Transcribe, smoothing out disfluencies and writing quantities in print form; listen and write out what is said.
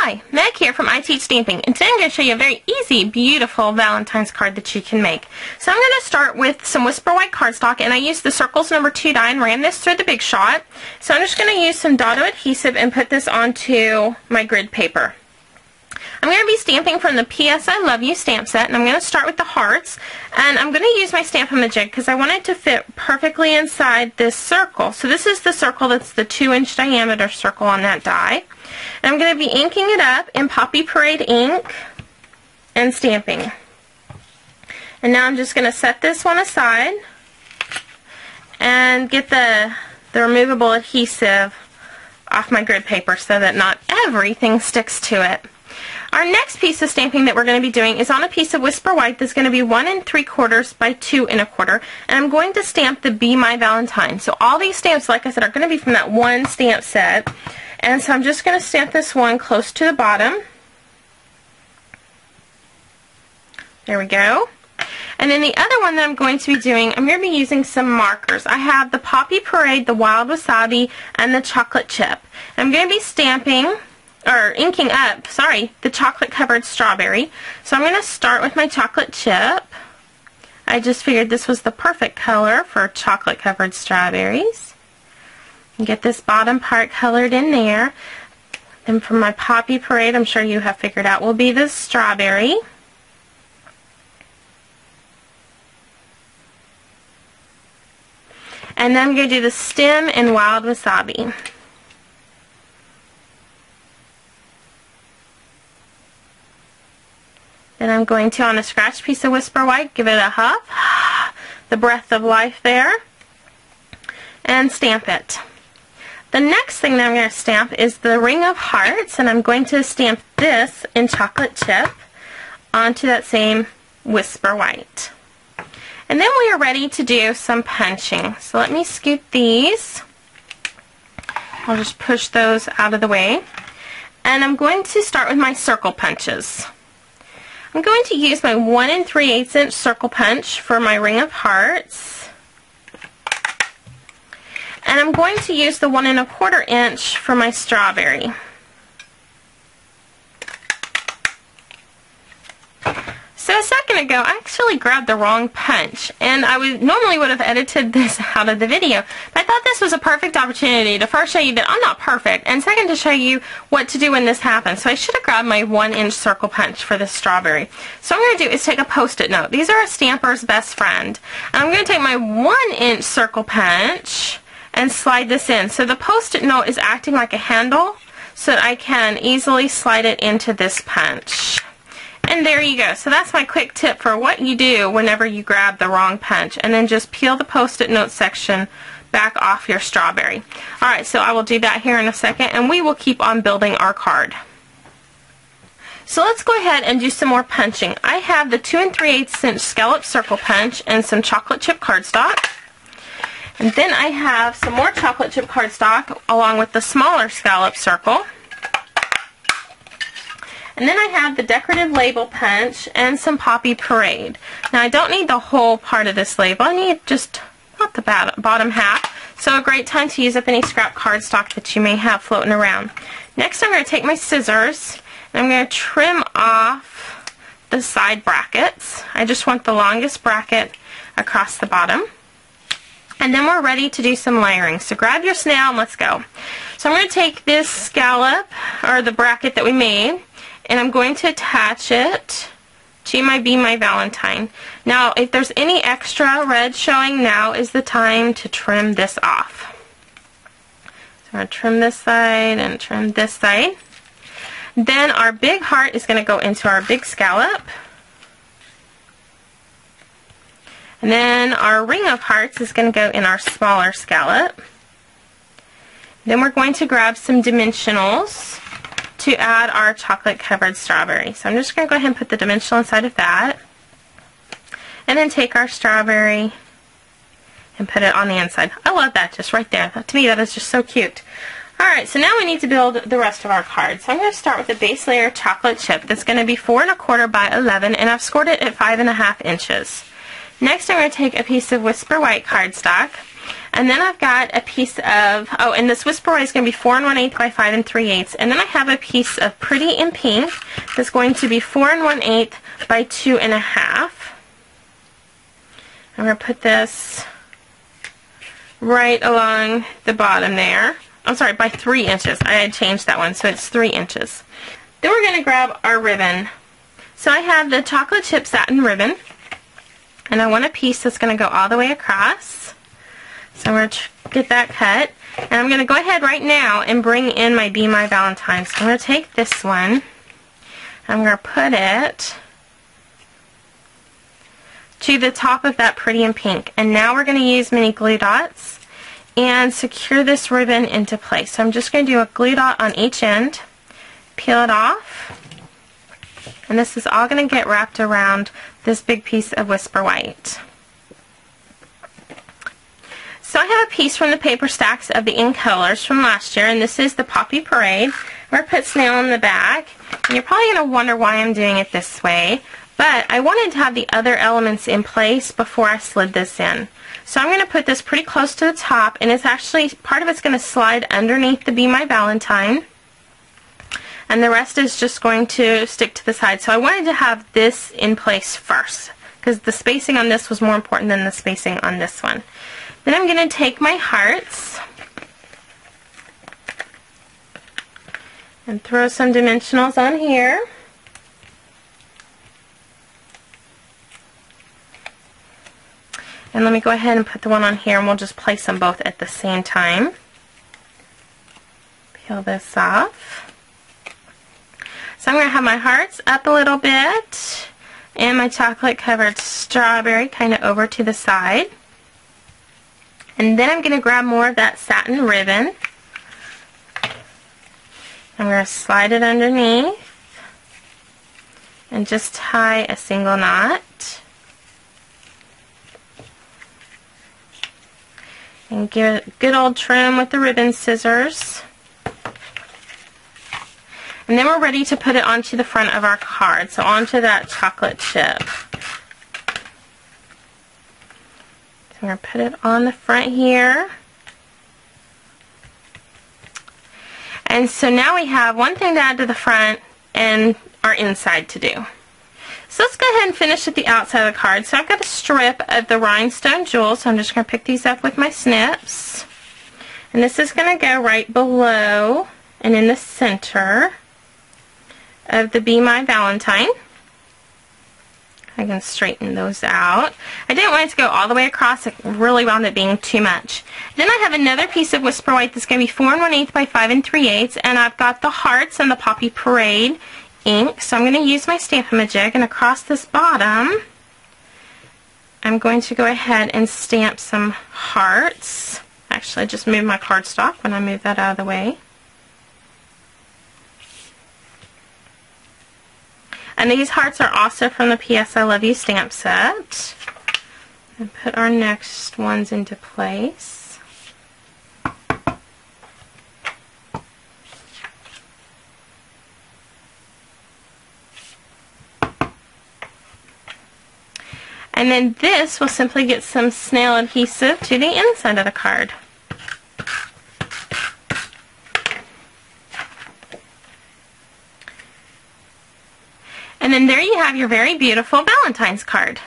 Hi, Meg here from I Teach Stamping, and today I'm going to show you a very easy, beautiful Valentine's card that you can make. So I'm going to start with some Whisper White cardstock, and I used the Circles No. 2 die and ran this through the Big Shot. So I'm just going to use some Dotto adhesive and put this onto my grid paper. I'm going to be stamping from the P.S. I Love You stamp set, and I'm going to start with the hearts, and I'm going to use my Stamp-A-Majig because I want it to fit perfectly inside this circle. So this is the circle that's the 2-inch diameter circle on that die. And I'm going to be inking it up in Poppy Parade ink and stamping. And now I'm just going to set this one aside and get the removable adhesive off my grid paper so that not everything sticks to it. Our next piece of stamping that we're going to be doing is on a piece of Whisper White that's going to be 1 3/4 by 2 1/4, and I'm going to stamp the Be My Valentine. So all these stamps, like I said, are going to be from that one stamp set, and so I'm just going to stamp this one close to the bottom. There we go. And then the other one that I'm going to be doing, I'm going to be using some markers. I have the Poppy Parade, the Wild Wasabi, and the Chocolate Chip. I'm going to be stamping, or inking up, sorry, the chocolate covered strawberry. So I'm going to start with my chocolate chip. I just figured this was the perfect color for chocolate covered strawberries. And get this bottom part colored in there. Then for my Poppy Parade, I'm sure you have figured out, will be the strawberry. And then I'm going to do the stem and Wild Wasabi. Then I'm going to, on a scratch piece of Whisper White, give it a huff, the breath of life there, and stamp it. The next thing that I'm going to stamp is the Ring of Hearts, and I'm going to stamp this in Chocolate Chip onto that same Whisper White. And then we are ready to do some punching. So let me scoot these. I'll just push those out of the way. And I'm going to start with my circle punches. I'm going to use my 1 3/8 inch circle punch for my Ring of Hearts. And I'm going to use the 1 1/4 inch for my strawberry. So a second ago, I actually grabbed the wrong punch, and I normally would have edited this out of the video, but I thought this was a perfect opportunity to first show you that I'm not perfect, and second to show you what to do when this happens. So I should have grabbed my 1-inch circle punch for this strawberry. So what I'm going to do is take a Post-it note. These are a stamper's best friend. And I'm going to take my 1-inch circle punch and slide this in. So the Post-it note is acting like a handle so that I can easily slide it into this punch. And there you go. So that's my quick tip for what you do whenever you grab the wrong punch. And then just peel the Post-it note section back off your strawberry. Alright, so I will do that here in a second, and we will keep on building our card. So let's go ahead and do some more punching. I have the 2 3/8 inch scallop circle punch and some chocolate chip cardstock. And then I have some more chocolate chip cardstock along with the smaller scallop circle. And then I have the decorative label punch and some Poppy Parade. Now I don't need the whole part of this label. I need just about the bottom half. So a great time to use up any scrap cardstock that you may have floating around. Next I'm going to take my scissors and I'm going to trim off the side brackets. I just want the longest bracket across the bottom. And then we're ready to do some layering. So grab your snail and let's go. So I'm going to take this scallop, or the bracket that we made, and I'm going to attach it to my Be My Valentine. Now, if there's any extra red showing, now is the time to trim this off. So I'm going to trim this side and trim this side. Then our big heart is going to go into our big scallop. And then our Ring of Hearts is going to go in our smaller scallop. Then we're going to grab some dimensionals to add our chocolate covered strawberry. So I'm just going to go ahead and put the dimensional inside of that. And then take our strawberry and put it on the inside. I love that, just right there. To me, that is just so cute. Alright, so now we need to build the rest of our card. So I'm going to start with a base layer chocolate chip that's going to be 4 1/4 by 11, and I've scored it at 5 1/2 inches. Next I'm going to take a piece of Whisper White cardstock, And then I've got a piece of, oh, and this Whisper White is going to be 4 1/8 by 5 3/8. And then I have a piece of Pretty in Pink that's going to be 4 1/8 by 2 1/2. I'm going to put this right along the bottom there. I'm sorry, by 3 inches. I had changed that one, so it's 3 inches. Then we're going to grab our ribbon. So I have the chocolate chip satin ribbon, and I want a piece that's going to go all the way across. So I'm going to get that cut, and I'm going to go ahead right now and bring in my Be My Valentine. So I'm going to take this one, I'm going to put it to the top of that Pretty in Pink, and now we're going to use mini glue dots and secure this ribbon into place. So I'm just going to do a glue dot on each end, peel it off, and this is all going to get wrapped around this big piece of Whisper White. So I have a piece from the paper stacks of the In Colors from last year, and this is the Poppy Parade. We're going to put snail on the back, and you're probably going to wonder why I'm doing it this way, but I wanted to have the other elements in place before I slid this in. So I'm going to put this pretty close to the top, and it's actually, part of it's going to slide underneath the Be My Valentine, and the rest is just going to stick to the side. So I wanted to have this in place first, because the spacing on this was more important than the spacing on this one. Then I'm going to take my hearts and throw some dimensionals on here. And let me go ahead and put the one on here, and we'll just place them both at the same time. Peel this off. So I'm going to have my hearts up a little bit, and my chocolate covered strawberry kind of over to the side. And then I'm going to grab more of that satin ribbon. I'm going to slide it underneath and just tie a single knot. And give it a good old trim with the ribbon scissors. And then we're ready to put it onto the front of our card, so onto that chocolate chip. So I'm going to put it on the front here. And so now we have one thing to add to the front and our inside to do. So let's go ahead and finish at the outside of the card. So I've got a strip of the Rhinestone Jewels, so I'm just going to pick these up with my snips. And this is going to go right below and in the center of the Be My Valentine. I can straighten those out. I didn't want it to go all the way across. It really wound up being too much. Then I have another piece of Whisper White that's going to be 4 1/8 by 5 3/8, and I've got the hearts and the Poppy Parade ink. So I'm going to use my Stamp-A-Majig, and across this bottom, I'm going to go ahead and stamp some hearts. Actually, I just moved my cardstock when I moved that out of the way. And these hearts are also from the P.S. I Love You stamp set. And put our next ones into place. And then this will simply get some snail adhesive to the inside of the card. And then there you have your very beautiful Valentine's card.